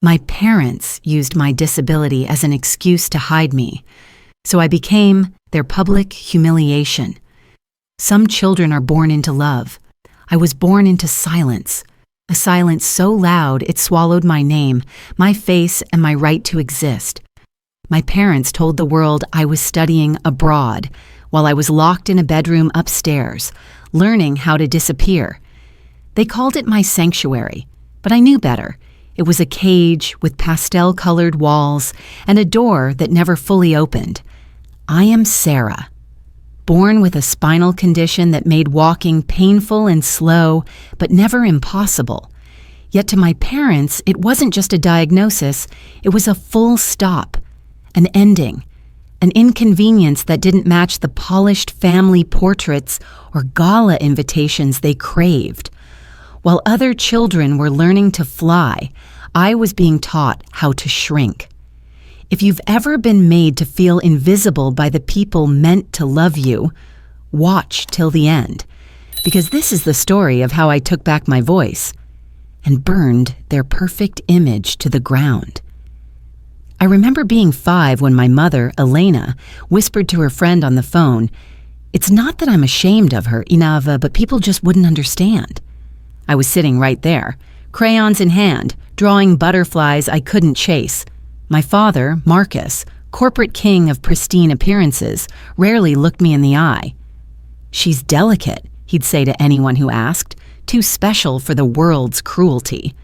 My parents used my disability as an excuse to hide me, so I became their public humiliation. Some children are born into love. I was born into silence, a silence so loud it swallowed my name, my face, and my right to exist. My parents told the world I was studying abroad while I was locked in a bedroom upstairs, learning how to disappear. They called it my sanctuary, but I knew better. It was a cage with pastel-colored walls and a door that never fully opened. I am Sara, born with a spinal condition that made walking painful and slow, but never impossible. Yet to my parents, it wasn't just a diagnosis, it was a full stop, an ending, an inconvenience that didn't match the polished family portraits or gala invitations they craved. While other children were learning to fly, I was being taught how to shrink. If you've ever been made to feel invisible by the people meant to love you, watch till the end, because this is the story of how I took back my voice and burned their perfect image to the ground. I remember being 5 when my mother, Elena, whispered to her friend on the phone, "It's not that I'm ashamed of her, Inava, but people just wouldn't understand." I was sitting right there, crayons in hand, drawing butterflies I couldn't chase. My father, Marcus, corporate king of pristine appearances, rarely looked me in the eye. "She's delicate," he'd say to anyone who asked, "too special for the world's cruelty."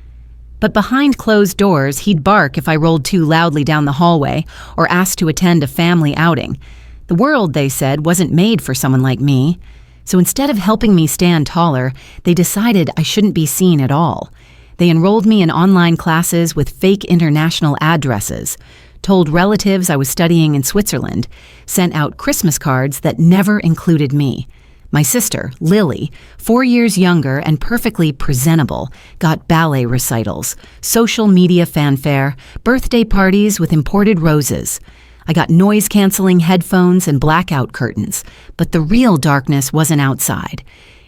But behind closed doors, he'd bark if I rolled too loudly down the hallway or asked to attend a family outing. The world, they said, wasn't made for someone like me. So instead of helping me stand taller, they decided I shouldn't be seen at all. They enrolled me in online classes with fake international addresses, told relatives I was studying in Switzerland, sent out Christmas cards that never included me. My sister, Lily, 4 years younger and perfectly presentable, got ballet recitals, social media fanfare, birthday parties with imported roses. I got noise-canceling headphones and blackout curtains, but the real darkness wasn't outside.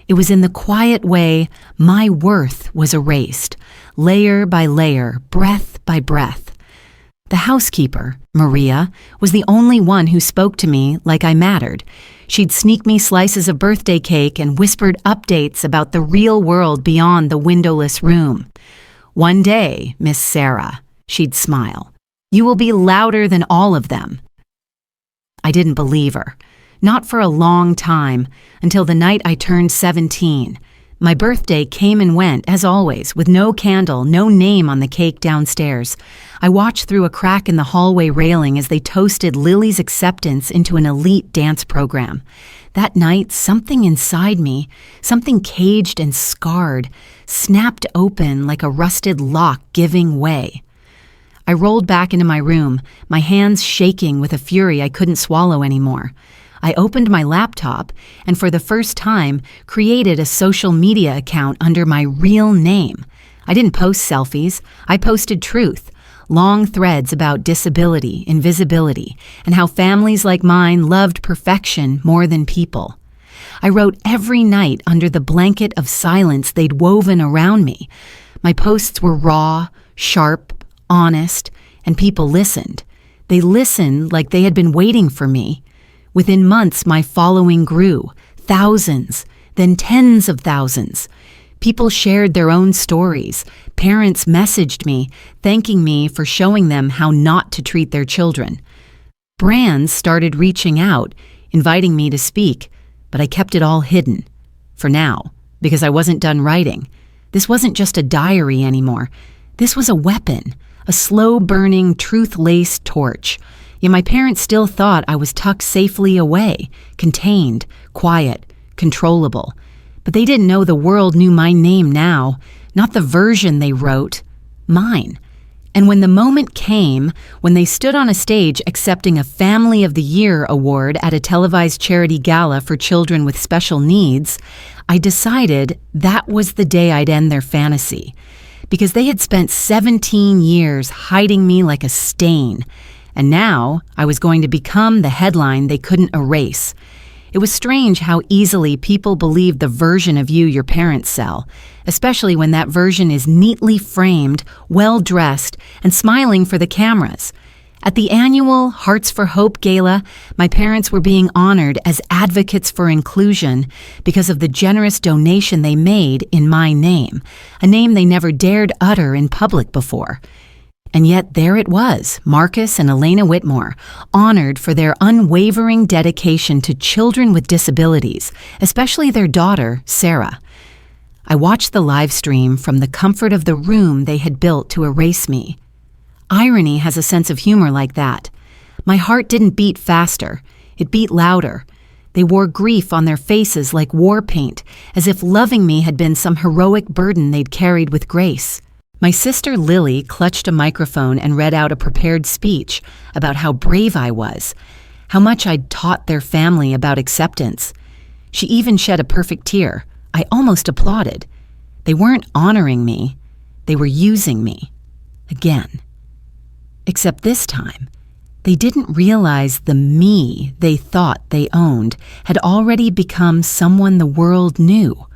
It was in the quiet way my worth was erased, layer by layer, breath by breath. The housekeeper, Maria, was the only one who spoke to me like I mattered. She'd sneak me slices of birthday cake and whispered updates about the real world beyond the windowless room. "One day, Miss Sara," she'd smile, "you will be louder than all of them." I didn't believe her. Not for a long time, until the night I turned 17. My birthday came and went, as always, with no candle, no name on the cake downstairs. I watched through a crack in the hallway railing as they toasted Lily's acceptance into an elite dance program. That night, something inside me, something caged and scarred, snapped open like a rusted lock giving way. I rolled back into my room, my hands shaking with a fury I couldn't swallow anymore. I opened my laptop and for the first time created a social media account under my real name. I didn't post selfies, I posted truth, long threads about disability, invisibility, and how families like mine loved perfection more than people. I wrote every night under the blanket of silence they'd woven around me. My posts were raw, sharp, honest, and people listened. They listened like they had been waiting for me. Within months, my following grew, thousands, then tens of thousands. People shared their own stories. Parents messaged me, thanking me for showing them how not to treat their children. Brands started reaching out, inviting me to speak, but I kept it all hidden. For now, because I wasn't done writing. This wasn't just a diary anymore. This was a weapon, a slow-burning, truth-laced torch. Yet my parents still thought I was tucked safely away, contained, quiet, controllable. But they didn't know the world knew my name now, not the version they wrote, mine. And when the moment came, when they stood on a stage accepting a Family of the Year award at a televised charity gala for children with special needs, I decided that was the day I'd end their fantasy. Because they had spent 17 years hiding me like a stain. And now I was going to become the headline they couldn't erase. It was strange how easily people believe the version of you your parents sell, especially when that version is neatly framed, well-dressed, and smiling for the cameras. At the annual Hearts for Hope Gala, my parents were being honored as advocates for inclusion because of the generous donation they made in my name, a name they never dared utter in public before. And yet there it was, Marcus and Elena Whitmore, honored for their unwavering dedication to children with disabilities, especially their daughter, Sara. I watched the live stream from the comfort of the room they had built to erase me. Irony has a sense of humor like that. My heart didn't beat faster. It beat louder. They wore grief on their faces like war paint, as if loving me had been some heroic burden they'd carried with grace. My sister Lily clutched a microphone and read out a prepared speech about how brave I was, how much I'd taught their family about acceptance. She even shed a perfect tear. I almost applauded. They weren't honoring me. They were using me. Again. Except this time, they didn't realize the me they thought they owned had already become someone the world knew.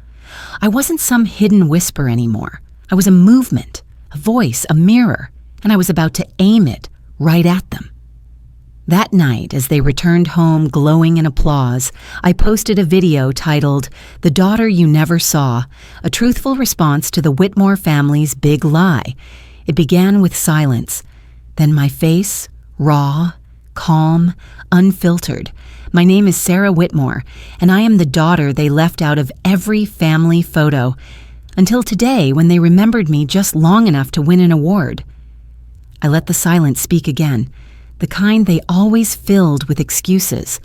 I wasn't some hidden whisper anymore. I was a movement, a voice, a mirror, and I was about to aim it right at them. That night, as they returned home glowing in applause, I posted a video titled, "The Daughter You Never Saw," a truthful response to the Whitmore family's big lie. It began with silence. Then my face, raw, calm, unfiltered. My name is Sara Whitmore, and I am the daughter they left out of every family photo, until today when they remembered me just long enough to win an award. I let the silence speak again, the kind they always filled with excuses.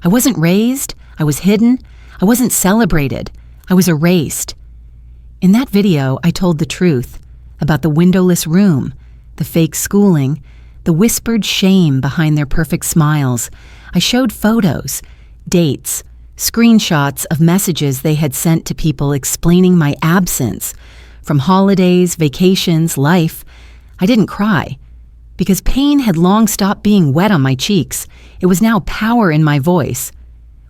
I wasn't raised, I was hidden, I wasn't celebrated, I was erased. In that video, I told the truth about the windowless room, the fake schooling, the whispered shame behind their perfect smiles. I showed photos, dates, screenshots of messages they had sent to people explaining my absence. From holidays, vacations, life, I didn't cry, because pain had long stopped being wet on my cheeks. It was now power in my voice.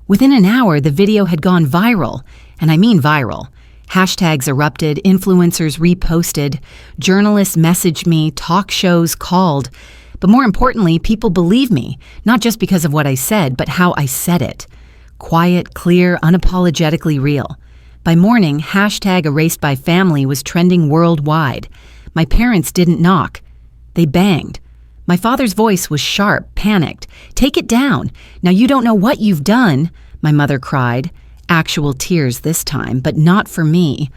Within an hour, the video had gone viral, and I mean viral. Hashtags erupted, influencers reposted, journalists messaged me, talk shows called. But more importantly, people believed me, not just because of what I said, but how I said it. Quiet, clear, unapologetically real. By morning, hashtag erased by family was trending worldwide. My parents didn't knock. They banged. My father's voice was sharp, panicked. "Take it down. Now you don't know what you've done," my mother cried. Actual tears this time, but not for me.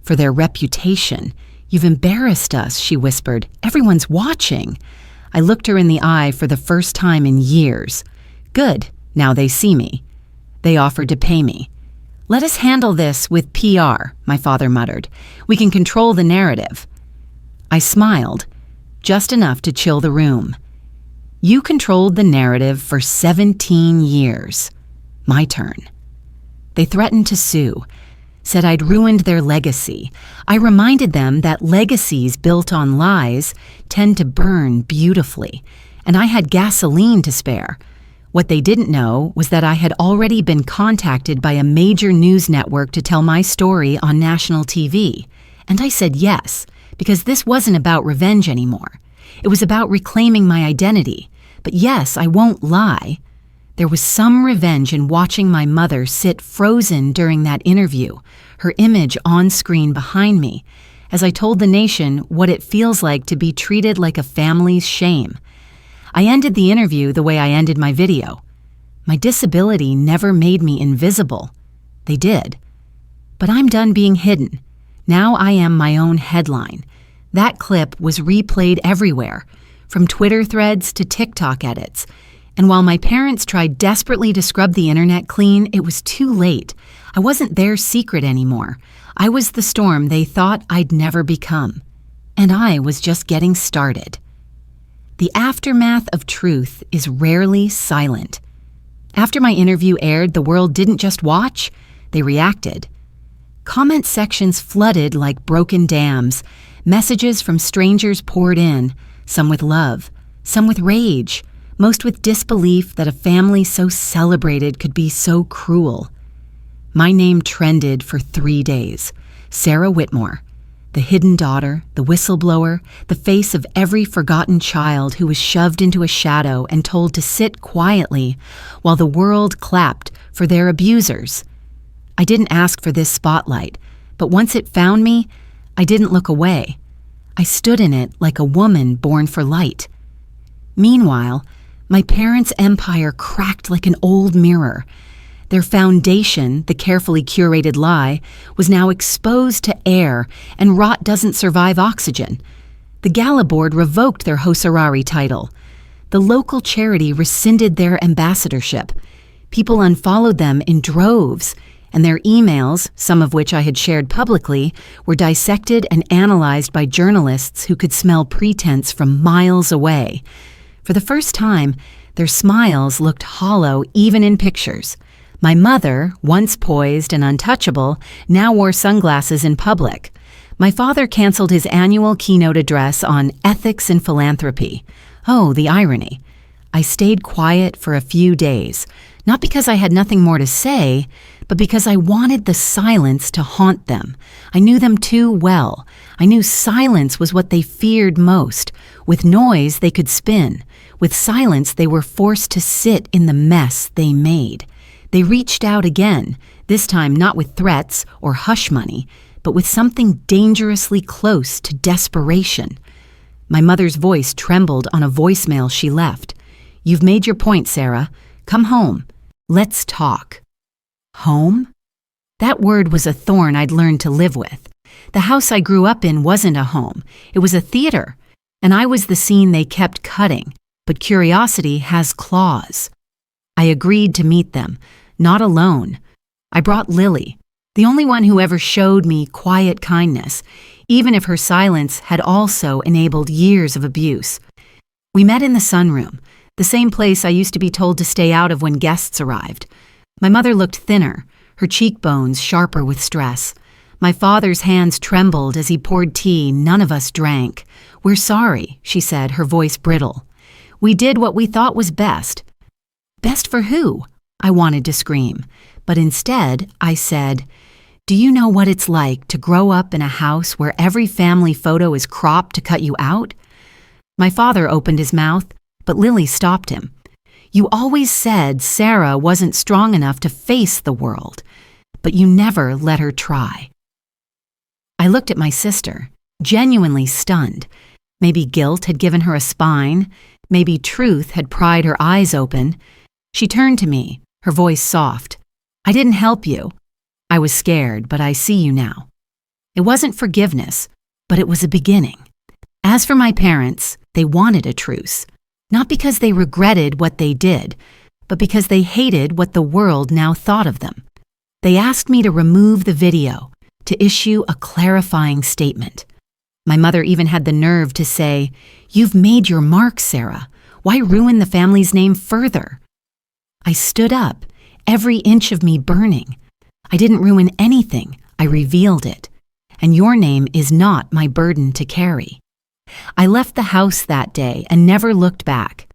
For their reputation. "You've embarrassed us," she whispered. "Everyone's watching." I looked her in the eye for the first time in years. "Good, now they see me." They offered to pay me. "Let us handle this with PR," my father muttered. "We can control the narrative." I smiled, just enough to chill the room. "You controlled the narrative for 17 years. My turn." They threatened to sue, said I'd ruined their legacy. I reminded them that legacies built on lies tend to burn beautifully, and I had gasoline to spare. What they didn't know was that I had already been contacted by a major news network to tell my story on national TV. And I said yes, because this wasn't about revenge anymore. It was about reclaiming my identity. But yes, I won't lie. There was some revenge in watching my mother sit frozen during that interview, her image on screen behind me, as I told the nation what it feels like to be treated like a family's shame. I ended the interview the way I ended my video. My disability never made me invisible. They did. But I'm done being hidden. Now I am my own headline. That clip was replayed everywhere, from Twitter threads to TikTok edits. And while my parents tried desperately to scrub the internet clean, it was too late. I wasn't their secret anymore. I was the storm they thought I'd never become. And I was just getting started. The aftermath of truth is rarely silent. After my interview aired, the world didn't just watch, they reacted. Comment sections flooded like broken dams. Messages from strangers poured in, some with love, some with rage, most with disbelief that a family so celebrated could be so cruel. My name trended for 3 days. Sara Whitmore, the hidden daughter, the whistleblower, the face of every forgotten child who was shoved into a shadow and told to sit quietly while the world clapped for their abusers. I didn't ask for this spotlight, but once it found me, I didn't look away. I stood in it like a woman born for light. Meanwhile, my parents' empire cracked like an old mirror. Their foundation, the carefully curated lie, was now exposed to air, and rot doesn't survive oxygen. The gala board revoked their Hosarari title. The local charity rescinded their ambassadorship. People unfollowed them in droves, and their emails, some of which I had shared publicly, were dissected and analyzed by journalists who could smell pretense from miles away. For the first time, their smiles looked hollow even in pictures. My mother, once poised and untouchable, now wore sunglasses in public. My father canceled his annual keynote address on ethics and philanthropy. Oh, the irony. I stayed quiet for a few days, not because I had nothing more to say, but because I wanted the silence to haunt them. I knew them too well. I knew silence was what they feared most. With noise, they could spin. With silence, they were forced to sit in the mess they made. They reached out again, this time not with threats or hush money, but with something dangerously close to desperation. My mother's voice trembled on a voicemail she left. "You've made your point, Sara. Come home. Let's talk." Home? That word was a thorn I'd learned to live with. The house I grew up in wasn't a home. It was a theater, and I was the scene they kept cutting. But curiosity has claws. I agreed to meet them, not alone. I brought Lily, the only one who ever showed me quiet kindness, even if her silence had also enabled years of abuse. We met in the sunroom, the same place I used to be told to stay out of when guests arrived. My mother looked thinner, her cheekbones sharper with stress. My father's hands trembled as he poured tea none of us drank. "We're sorry," she said, her voice brittle. "We did what we thought was best." Best for who? I wanted to scream, but instead I said, "Do you know what it's like to grow up in a house where every family photo is cropped to cut you out?" My father opened his mouth, but Lily stopped him. "You always said Sara wasn't strong enough to face the world, but you never let her try." I looked at my sister, genuinely stunned. Maybe guilt had given her a spine, maybe truth had pried her eyes open. She turned to me, her voice soft. "I didn't help you. I was scared, but I see you now." It wasn't forgiveness, but it was a beginning. As for my parents, they wanted a truce, not because they regretted what they did, but because they hated what the world now thought of them. They asked me to remove the video, to issue a clarifying statement. My mother even had the nerve to say, "You've made your mark, Sara. Why ruin the family's name further?" I stood up, every inch of me burning. I didn't ruin anything, I revealed it. And your name is not my burden to carry. I left the house that day and never looked back.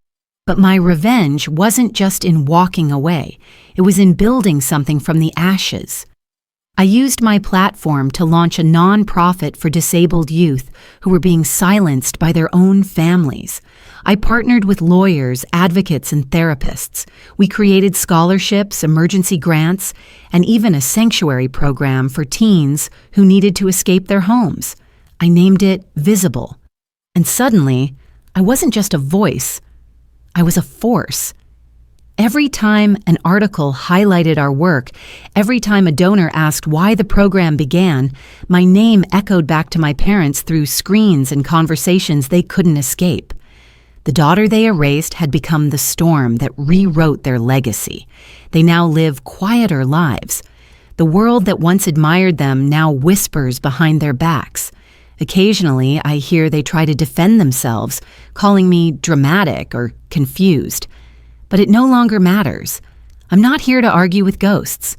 But my revenge wasn't just in walking away, it was in building something from the ashes. I used my platform to launch a non-profit for disabled youth who were being silenced by their own families. I partnered with lawyers, advocates, and therapists. We created scholarships, emergency grants, and even a sanctuary program for teens who needed to escape their homes. I named it Visible. And suddenly, I wasn't just a voice, I was a force. Every time an article highlighted our work, every time a donor asked why the program began, my name echoed back to my parents through screens and conversations they couldn't escape. The daughter they erased had become the storm that rewrote their legacy. They now live quieter lives. The world that once admired them now whispers behind their backs. Occasionally, I hear they try to defend themselves, calling me dramatic or confused. But it no longer matters. I'm not here to argue with ghosts.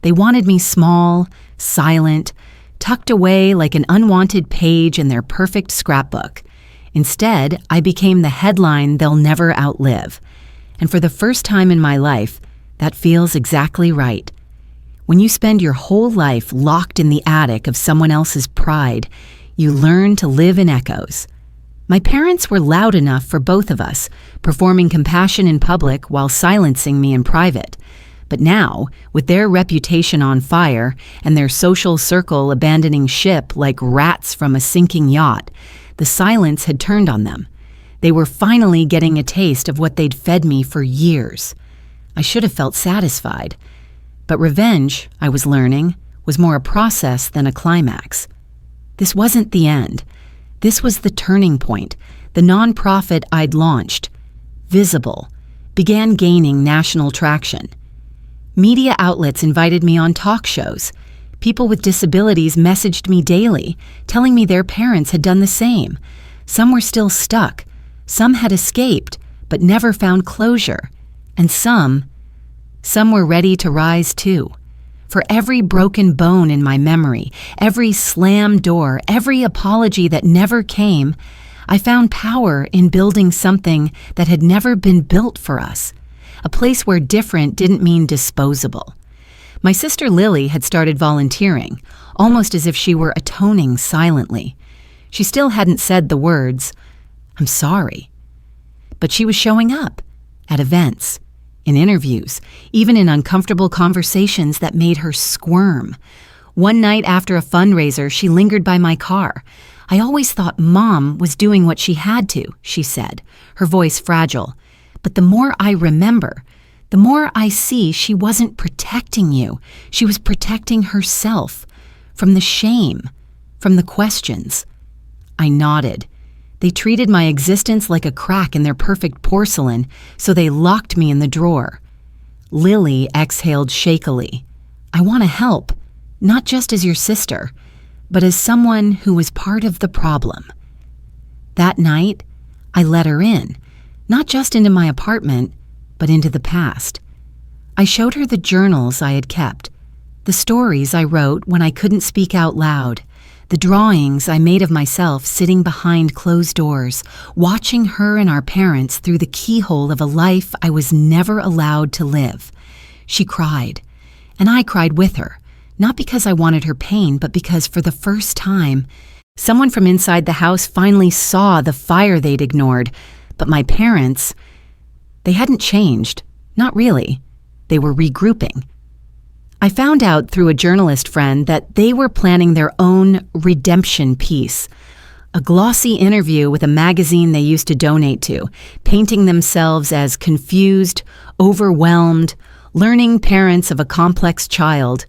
They wanted me small, silent, tucked away like an unwanted page in their perfect scrapbook. Instead, I became the headline they'll never outlive. And for the first time in my life, that feels exactly right. When you spend your whole life locked in the attic of someone else's pride, you learn to live in echoes. My parents were loud enough for both of us, performing compassion in public while silencing me in private. But now, with their reputation on fire and their social circle abandoning ship like rats from a sinking yacht, the silence had turned on them. They were finally getting a taste of what they'd fed me for years. I should have felt satisfied. But revenge, I was learning, was more a process than a climax. This wasn't the end. This was the turning point. The nonprofit I'd launched, Visible, began gaining national traction. Media outlets invited me on talk shows. People with disabilities messaged me daily, telling me their parents had done the same. Some were still stuck. Some had escaped, but never found closure. And some were ready to rise too. For every broken bone in my memory, every slammed door, every apology that never came, I found power in building something that had never been built for us. A place where different didn't mean disposable. My sister Lily had started volunteering, almost as if she were atoning silently. She still hadn't said the words, "I'm sorry." But she was showing up at events, in interviews, even in uncomfortable conversations that made her squirm. One night after a fundraiser, she lingered by my car. "I always thought Mom was doing what she had to," she said, her voice fragile. "But the more I remember, the more I see she wasn't protecting you. She was protecting herself from the shame, from the questions." I nodded. They treated my existence like a crack in their perfect porcelain, so they locked me in the drawer. Lily exhaled shakily. "I want to help, not just as your sister, but as someone who was part of the problem." That night, I let her in, not just into my apartment, but into the past. I showed her the journals I had kept, the stories I wrote when I couldn't speak out loud, the drawings I made of myself sitting behind closed doors, watching her and our parents through the keyhole of a life I was never allowed to live. She cried, and I cried with her, not because I wanted her pain, but because for the first time, someone from inside the house finally saw the fire they'd ignored. But my parents, they hadn't changed. Not really. They were regrouping. I found out through a journalist friend that they were planning their own redemption piece, a glossy interview with a magazine they used to donate to, painting themselves as confused, overwhelmed, learning parents of a complex child.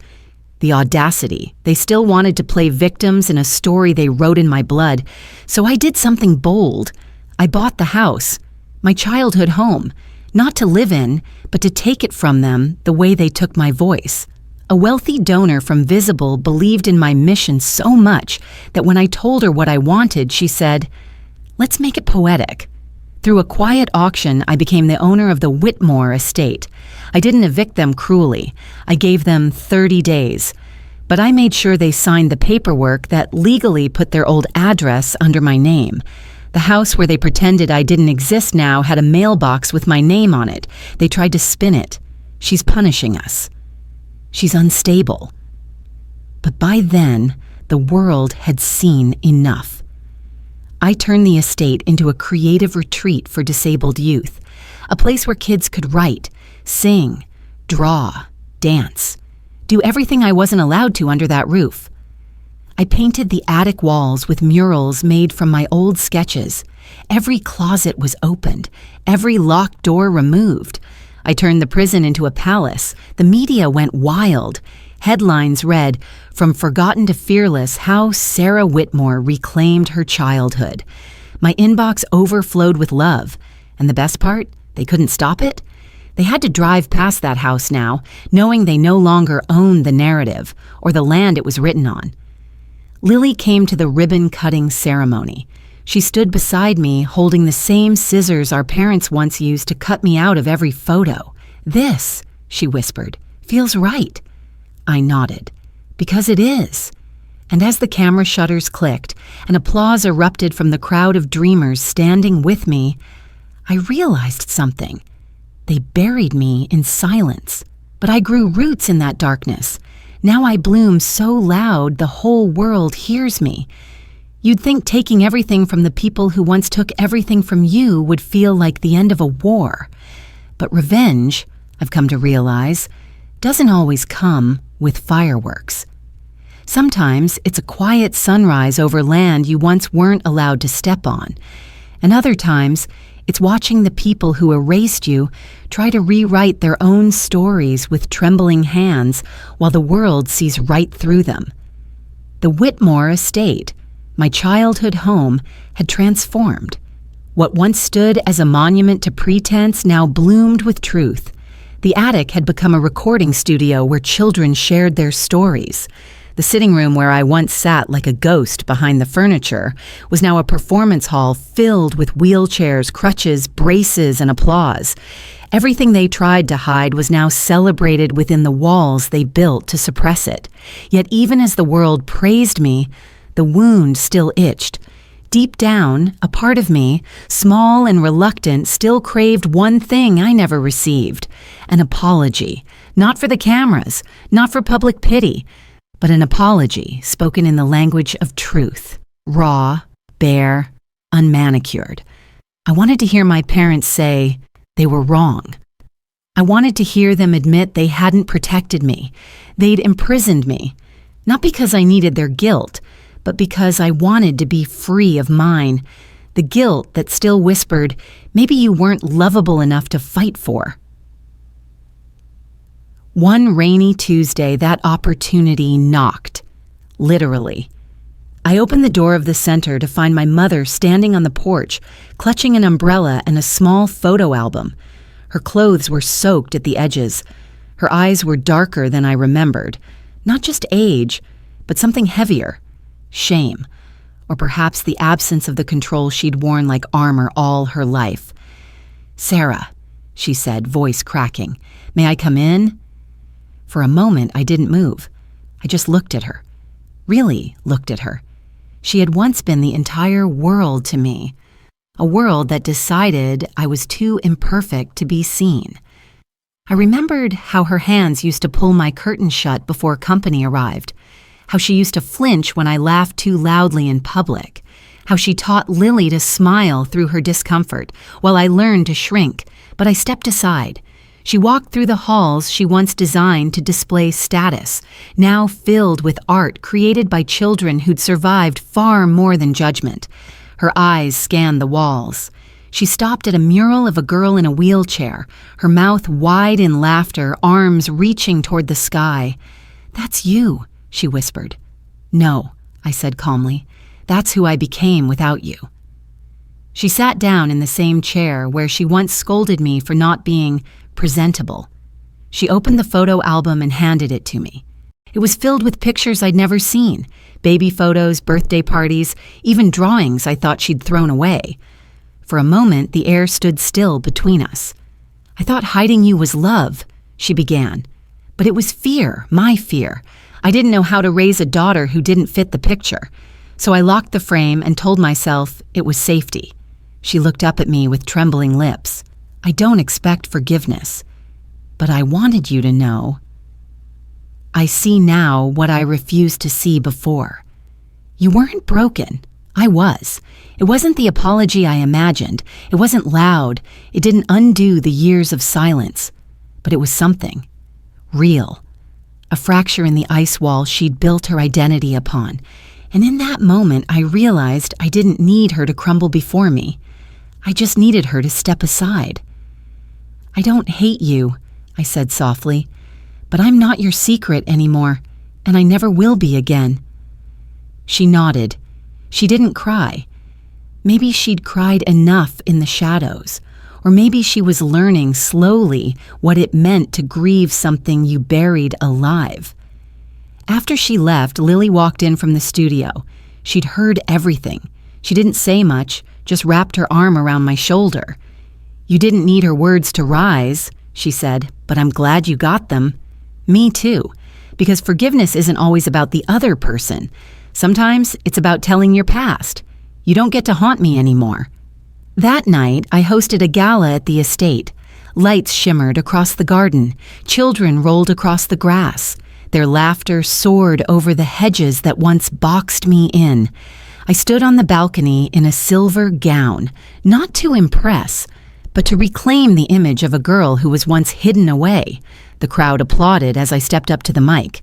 The audacity. They still wanted to play victims in a story they wrote in my blood. So I did something bold. I bought the house, my childhood home, not to live in, but to take it from them the way they took my voice. A wealthy donor from Visible believed in my mission so much that when I told her what I wanted, she said, "Let's make it poetic." Through a quiet auction, I became the owner of the Whitmore estate. I didn't evict them cruelly. I gave them 30 days. But I made sure they signed the paperwork that legally put their old address under my name. The house where they pretended I didn't exist now had a mailbox with my name on it. They tried to spin it. She's punishing us. She's unstable. But by then, the world had seen enough. I turned the estate into a creative retreat for disabled youth, a place where kids could write, sing, draw, dance, do everything I wasn't allowed to under that roof. I painted the attic walls with murals made from my old sketches. Every closet was opened, every locked door removed. I turned the prison into a palace. The media went wild. Headlines read, "From Forgotten to Fearless, How Sara Whitmore Reclaimed Her Childhood." My inbox overflowed with love. And the best part? They couldn't stop it. They had to drive past that house now, knowing they no longer owned the narrative or the land it was written on. Lily came to the ribbon-cutting ceremony. She stood beside me, holding the same scissors our parents once used to cut me out of every photo. "This," she whispered, "feels right." I nodded. "Because it is." And as the camera shutters clicked and applause erupted from the crowd of dreamers standing with me, I realized something. They buried me in silence, but I grew roots in that darkness. Now I bloom so loud the whole world hears me. You'd think taking everything from the people who once took everything from you would feel like the end of a war. But revenge, I've come to realize, doesn't always come with fireworks. Sometimes it's a quiet sunrise over land you once weren't allowed to step on. And other times, it's watching the people who erased you try to rewrite their own stories with trembling hands while the world sees right through them. The Whitmore estate, my childhood home, had transformed. What once stood as a monument to pretense now bloomed with truth. The attic had become a recording studio where children shared their stories. The sitting room where I once sat like a ghost behind the furniture was now a performance hall filled with wheelchairs, crutches, braces, and applause. Everything they tried to hide was now celebrated within the walls they built to suppress it. Yet even as the world praised me, the wound still itched. Deep down, a part of me, small and reluctant, still craved one thing I never received: an apology. Not for the cameras, not for public pity, but an apology spoken in the language of truth, raw, bare, unmanicured. I wanted to hear my parents say they were wrong. I wanted to hear them admit they hadn't protected me. They'd imprisoned me, not because I needed their guilt, but because I wanted to be free of mine, the guilt that still whispered, maybe you weren't lovable enough to fight for. One rainy Tuesday, that opportunity knocked, literally. I opened the door of the center to find my mother standing on the porch, clutching an umbrella and a small photo album. Her clothes were soaked at the edges. Her eyes were darker than I remembered. Not just age, but something heavier. Shame, or perhaps the absence of the control she'd worn like armor all her life. "Sara," she said, voice cracking, "may I come in?" For a moment, I didn't move. I just looked at her. Really looked at her. She had once been the entire world to me. A world that decided I was too imperfect to be seen. I remembered how her hands used to pull my curtain shut before company arrived. How she used to flinch when I laughed too loudly in public. How she taught Lily to smile through her discomfort, while I learned to shrink, but I stepped aside. She walked through the halls she once designed to display status, now filled with art created by children who'd survived far more than judgment. Her eyes scanned the walls. She stopped at a mural of a girl in a wheelchair, her mouth wide in laughter, arms reaching toward the sky. "That's you," she whispered. "No," I said calmly. "That's who I became without you." She sat down in the same chair where she once scolded me for not being presentable. She opened the photo album and handed it to me. It was filled with pictures I'd never seen, baby photos, birthday parties, even drawings I thought she'd thrown away. For a moment, the air stood still between us. "I thought hiding you was love," she began. "But it was fear, my fear. I didn't know how to raise a daughter who didn't fit the picture. So I locked the frame and told myself it was safety." She looked up at me with trembling lips. "I don't expect forgiveness, but I wanted you to know. I see now what I refused to see before. You weren't broken. I was. It wasn't the apology I imagined. It wasn't loud. It didn't undo the years of silence. But it was something. Real. A fracture in the ice wall she'd built her identity upon. And in that moment, I realized I didn't need her to crumble before me. I just needed her to step aside. "I don't hate you," I said softly, "but I'm not your secret anymore, and I never will be again." She nodded. She didn't cry. Maybe she'd cried enough in the shadows, or maybe she was learning slowly what it meant to grieve something you buried alive. After she left, Lily walked in from the studio. She'd heard everything. She didn't say much, just wrapped her arm around my shoulder. "You didn't need her words to rise," she said, "but I'm glad you got them." Me too, because forgiveness isn't always about the other person. Sometimes it's about telling your past. You don't get to haunt me anymore. That night, I hosted a gala at the estate. Lights shimmered across the garden. Children rolled across the grass. Their laughter soared over the hedges that once boxed me in. I stood on the balcony in a silver gown, not to impress, but to reclaim the image of a girl who was once hidden away. The crowd applauded as I stepped up to the mic.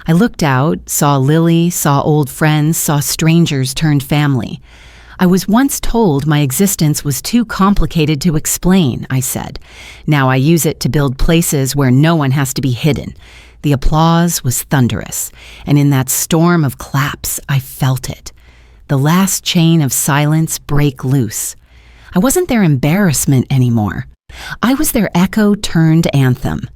I looked out, saw Lily, saw old friends, saw strangers turned family. I was once told my existence was too complicated to explain, I said. Now I use it to build places where no one has to be hidden. The applause was thunderous, and in that storm of claps, I felt it. The last chain of silence break loose. I wasn't their embarrassment anymore. I was their echo-turned anthem.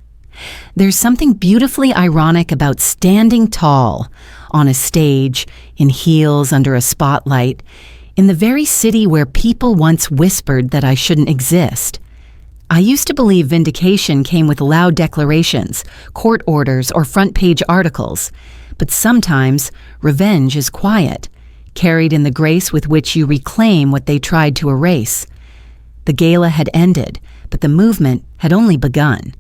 There's something beautifully ironic about standing tall, on a stage, in heels under a spotlight, in the very city where people once whispered that I shouldn't exist. I used to believe vindication came with loud declarations, court orders, or front-page articles, but sometimes revenge is quiet, carried in the grace with which you reclaim what they tried to erase. The gala had ended, but the movement had only begun.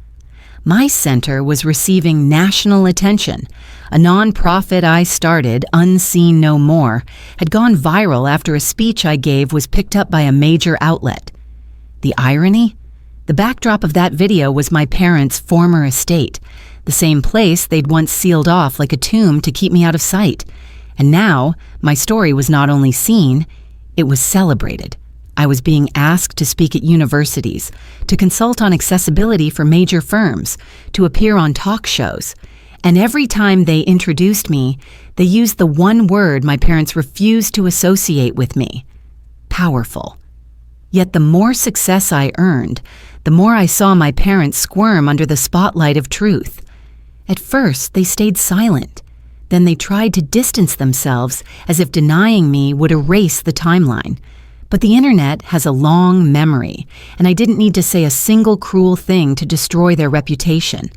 My center was receiving national attention. A nonprofit I started, Unseen No More, had gone viral after a speech I gave was picked up by a major outlet. The irony? The backdrop of that video was my parents' former estate, the same place they'd once sealed off like a tomb to keep me out of sight. And now, my story was not only seen, it was celebrated. I was being asked to speak at universities, to consult on accessibility for major firms, to appear on talk shows. And every time they introduced me, they used the one word my parents refused to associate with me: powerful. Yet the more success I earned, the more I saw my parents squirm under the spotlight of truth. At first, they stayed silent. Then they tried to distance themselves as if denying me would erase the timeline. But the internet has a long memory, and I didn't need to say a single cruel thing to destroy their reputation.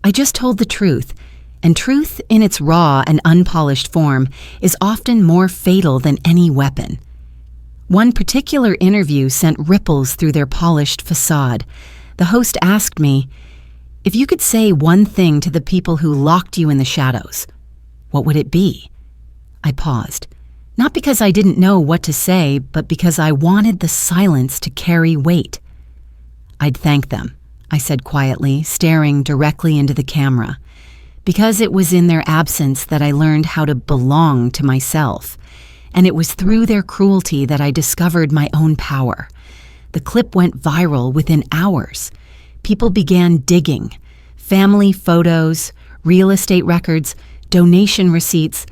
I just told the truth, and truth in its raw and unpolished form is often more fatal than any weapon. One particular interview sent ripples through their polished facade. The host asked me, "If you could say one thing to the people who locked you in the shadows, what would it be?" I paused. Not because I didn't know what to say, but because I wanted the silence to carry weight. "I'd thank them," I said quietly, staring directly into the camera. Because it was in their absence that I learned how to belong to myself. And it was through their cruelty that I discovered my own power. The clip went viral within hours. People began digging. Family photos, real estate records, donation receipts,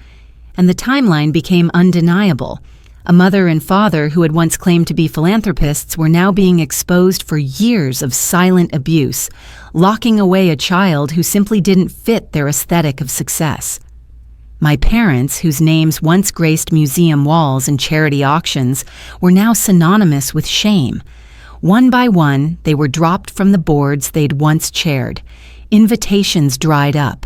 and the timeline became undeniable. A mother and father who had once claimed to be philanthropists were now being exposed for years of silent abuse, locking away a child who simply didn't fit their aesthetic of success. My parents, whose names once graced museum walls and charity auctions, were now synonymous with shame. One by one, they were dropped from the boards they'd once chaired. Invitations dried up.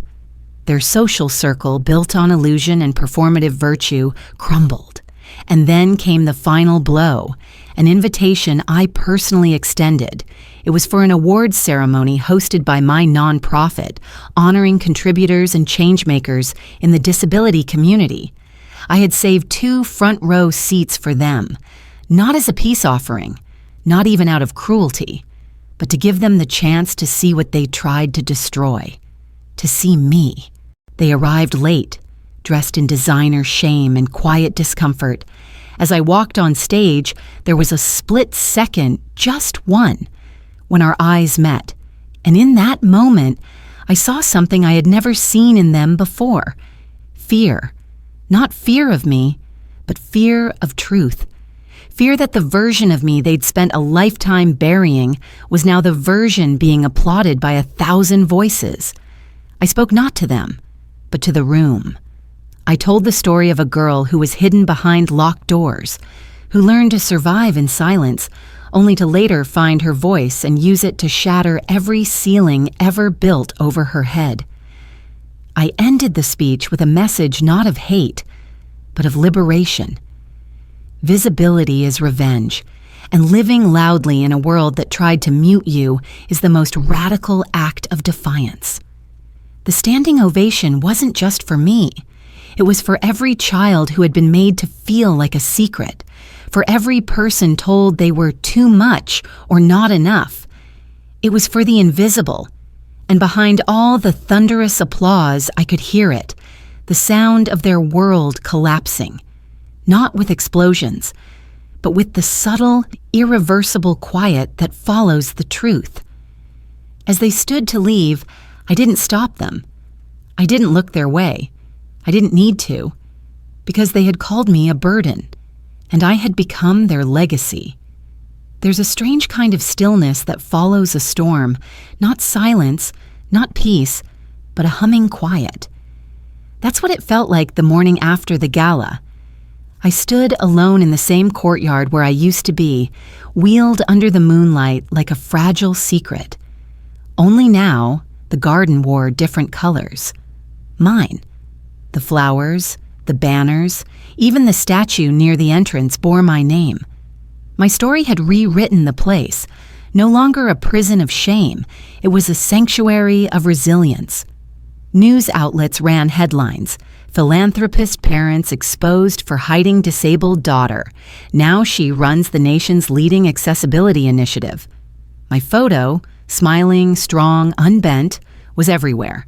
Their social circle, built on illusion and performative virtue, crumbled. And then came the final blow, an invitation I personally extended. It was for an awards ceremony hosted by my nonprofit, honoring contributors and changemakers in the disability community. I had saved 2 front-row seats for them, not as a peace offering, not even out of cruelty, but to give them the chance to see what they tried to destroy, to see me. They arrived late, dressed in designer shame and quiet discomfort. As I walked on stage, there was a split second, just one, when our eyes met. And in that moment, I saw something I had never seen in them before. Fear. Not fear of me, but fear of truth. Fear that the version of me they'd spent a lifetime burying was now the version being applauded by 1,000 voices. I spoke not to them, but to the room. I told the story of a girl who was hidden behind locked doors, who learned to survive in silence, only to later find her voice and use it to shatter every ceiling ever built over her head. I ended the speech with a message not of hate, but of liberation. Visibility is revenge, and living loudly in a world that tried to mute you is the most radical act of defiance. The standing ovation wasn't just for me. It was for every child who had been made to feel like a secret, for every person told they were too much or not enough. It was for the invisible, and behind all the thunderous applause I could hear it, the sound of their world collapsing, not with explosions, but with the subtle, irreversible quiet that follows the truth. As they stood to leave, I didn't stop them. I didn't look their way. I didn't need to, because they had called me a burden, and I had become their legacy. There's a strange kind of stillness that follows a storm, not silence, not peace, but a humming quiet. That's what it felt like the morning after the gala. I stood alone in the same courtyard where I used to be, wheeled under the moonlight like a fragile secret. Only now, the garden wore different colors. Mine. The flowers, the banners, even the statue near the entrance bore my name. My story had rewritten the place. No longer a prison of shame, it was a sanctuary of resilience. News outlets ran headlines. Philanthropist parents exposed for hiding disabled daughter. Now she runs the nation's leading accessibility initiative. My photo, smiling, strong, unbent, was everywhere.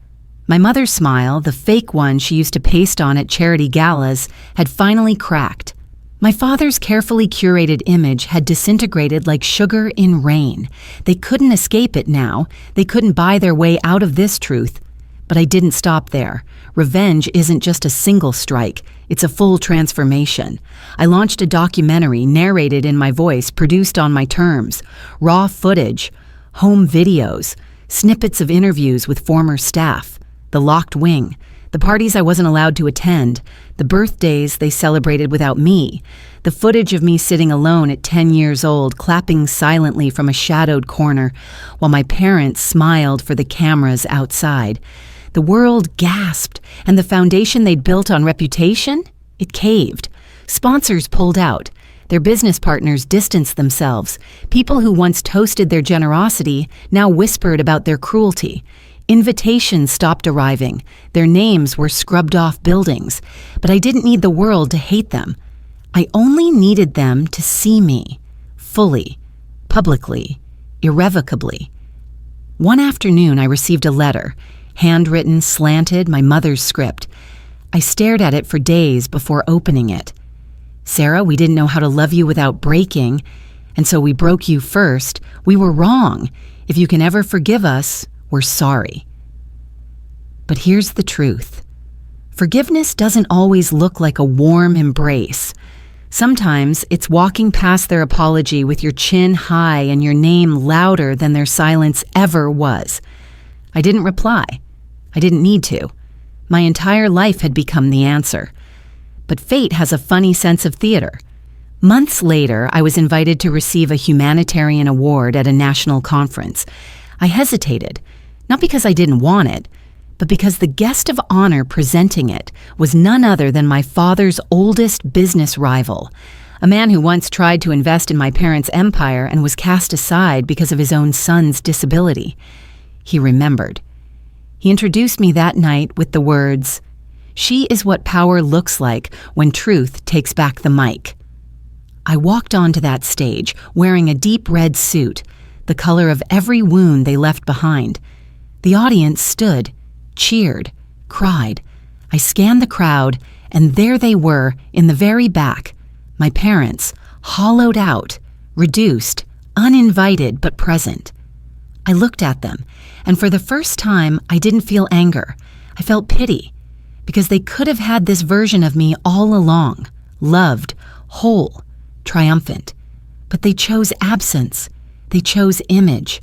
My mother's smile, the fake one she used to paste on at charity galas, had finally cracked. My father's carefully curated image had disintegrated like sugar in rain. They couldn't escape it now. They couldn't buy their way out of this truth. But I didn't stop there. Revenge isn't just a single strike. It's a full transformation. I launched a documentary narrated in my voice, produced on my terms. Raw footage, home videos, snippets of interviews with former staff. The locked wing, the parties I wasn't allowed to attend, the birthdays they celebrated without me, the footage of me sitting alone at 10 years old, clapping silently from a shadowed corner, while my parents smiled for the cameras outside. The world gasped, and the foundation they'd built on reputation, it caved. Sponsors pulled out. Their business partners distanced themselves. People who once toasted their generosity now whispered about their cruelty. Invitations stopped arriving. Their names were scrubbed off buildings. But I didn't need the world to hate them. I only needed them to see me, fully, publicly, irrevocably. One afternoon I received a letter, handwritten, slanted, my mother's script. I stared at it for days before opening it. Sara, we didn't know how to love you without breaking, and so we broke you first. We were wrong. If you can ever forgive us, we're sorry. But here's the truth. Forgiveness doesn't always look like a warm embrace. Sometimes it's walking past their apology with your chin high and your name louder than their silence ever was. I didn't reply. I didn't need to. My entire life had become the answer. But fate has a funny sense of theater. Months later, I was invited to receive a humanitarian award at a national conference. I hesitated, not because I didn't want it, but because the guest of honor presenting it was none other than my father's oldest business rival, a man who once tried to invest in my parents' empire and was cast aside because of his own son's disability. He remembered. He introduced me that night with the words, "She is what power looks like when truth takes back the mic." I walked onto that stage wearing a deep red suit, the color of every wound they left behind. The audience stood, cheered, cried. I scanned the crowd, and there they were in the very back, my parents, hollowed out, reduced, uninvited but present. I looked at them, and for the first time, I didn't feel anger. I felt pity, because they could have had this version of me all along, loved, whole, triumphant. But they chose absence. They chose image.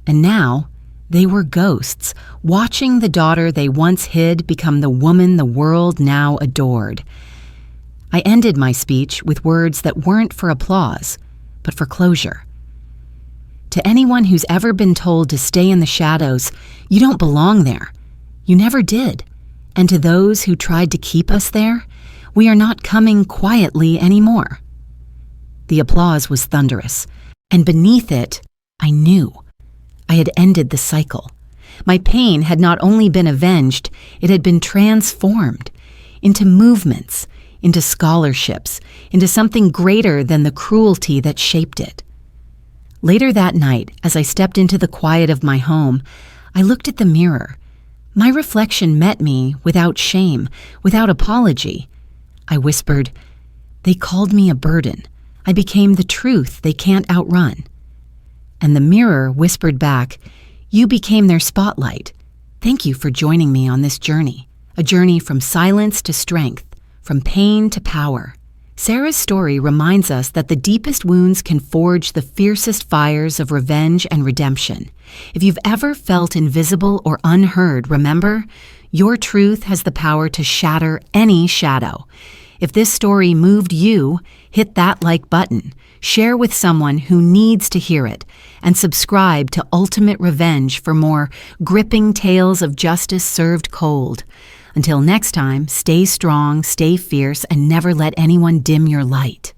And now, they were ghosts, watching the daughter they once hid become the woman the world now adored. I ended my speech with words that weren't for applause, but for closure. To anyone who's ever been told to stay in the shadows, you don't belong there. You never did. And to those who tried to keep us there, we are not coming quietly anymore. The applause was thunderous, and beneath it, I knew. I had ended the cycle. My pain had not only been avenged, it had been transformed into movements, into scholarships, into something greater than the cruelty that shaped it. Later that night, as I stepped into the quiet of my home, I looked at the mirror. My reflection met me without shame, without apology. I whispered, "They called me a burden. I became the truth they can't outrun." And the mirror whispered back, "You became their spotlight. Thank you for joining me on this journey, a journey from silence to strength, from pain to power." Sara's story reminds us that the deepest wounds can forge the fiercest fires of revenge and redemption. If you've ever felt invisible or unheard, remember, your truth has the power to shatter any shadow. If this story moved you, hit that like button, share with someone who needs to hear it, and subscribe to Ultimate Revenge for more gripping tales of justice served cold. Until next time, stay strong, stay fierce, and never let anyone dim your light.